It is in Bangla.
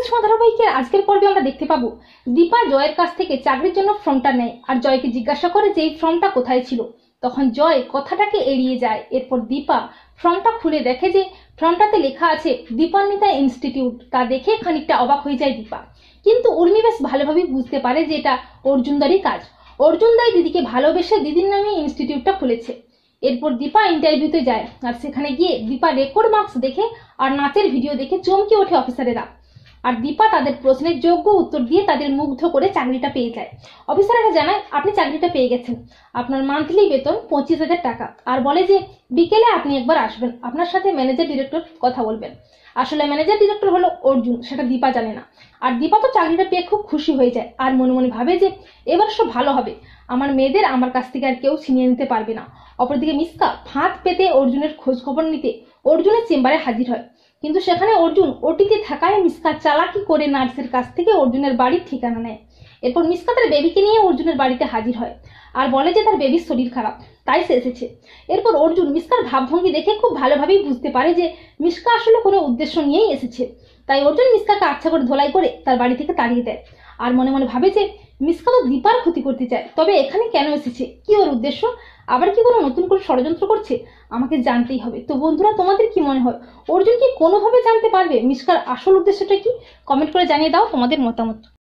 ছোঁয়া ধারাবাহিকের আজকের পর্বে আমরা দেখতে পাবো দীপা জয়ের কাছ থেকে চাকরির জন্য ফর্মটা নেয় আর জয়কে জিজ্ঞাসা করে যে এই ফর্মটা কোথায় ছিল। তখন জয় কথাটাকে এড়িয়ে যায়। এরপর দীপা ফর্মটা খুলে দেখে যে ফর্মটাতে লেখা আছে দীপান্বিতা ইনস্টিটিউট। তা দেখে খানিকটা অবাক হয়ে যায় দীপা, কিন্তু উর্মি বেশ ভালোভাবেই বুঝতে পারে যে এটা অর্জুনদারই কাজ। অর্জুনদাই দিদিকে ভালোবেসে দিদির নামে ইনস্টিটিউটটা খুলেছে। এরপর দীপা ইন্টারভিউতে যায় আর সেখানে গিয়ে দীপা রেকর্ড মার্কস দেখে আর নাচের ভিডিও দেখে চমকে ওঠে অফিসারেরা। আর দীপা তাদের প্রশ্নের যোগ্য উত্তর দিয়ে তাদের মুগ্ধ করে চাকরিটা পেয়ে যায়। অফিসাররা জানায় আপনি চাকরিটা পেয়ে গেছেন, আপনার মান্থলি বেতন 25,000 টাকা। আর বলে যে বিকেলে আপনি একবার আসবেন, আপনার সাথে ম্যানেজার ডিরেক্টর কথা বলবেন। আসলে ম্যানেজার ডিরেক্টর হলো অর্জুন, সেটা দীপা জানে না। আর দীপা তো চাকরিটা পেয়ে খুব খুশি হয়ে যায় আর মনে মনে ভাবে যে এবার সব ভালো হবে, আমার মেয়েদের আমার কাছ থেকে আর কেউ ছিনিয়ে নিতে পারবে না। অপরদিকে মিসকা ফাঁদ পেতে অর্জুনের খোঁজ খবর নিতে অর্জুনের চেম্বারে হাজির হয়, কিন্তু সেখানে অর্জুন ওটিতে থাকায় মিসকা চালাকি করে নার্সের কাছ থেকে অর্জুনের বাড়ির ঠিকানা নেয়। এরপর মিসকা তার বেবিকে নিয়ে অর্জুনের বাড়িতে হাজির হয় আর বলে যে তার বেবির শরীর খারাপ, তাই সে এসেছে। এরপর অর্জুন মিসকার ভাবভঙ্গি দেখে খুব ভালোভাবেই বুঝতে পারে যে মিসকা আসলে কোনো উদ্দেশ্য নিয়েই এসেছে। তাই অর্জুন মিসকাকে আচ্ছা করে ধোলাই করে তার বাড়ি থেকে তাড়িয়ে দেয় আর মনে মনে ভাবে যে মিসকা তো দীপার ক্ষতি করতে চায়, তবে এখানে কেন এসেছে, কি ওর উদ্দেশ্য, আবার কি কোনো নতুন করে ষড়যন্ত্র করছে, আমাকে জানতেই হবে। তো বন্ধুরা, তোমাদের কি মনে হয়, অর্জুন কি কোনোভাবে জানতে পারবে মিসকার আসল উদ্দেশ্যটা কি? কমেন্ট করে জানিয়ে দাও তোমাদের মতামত।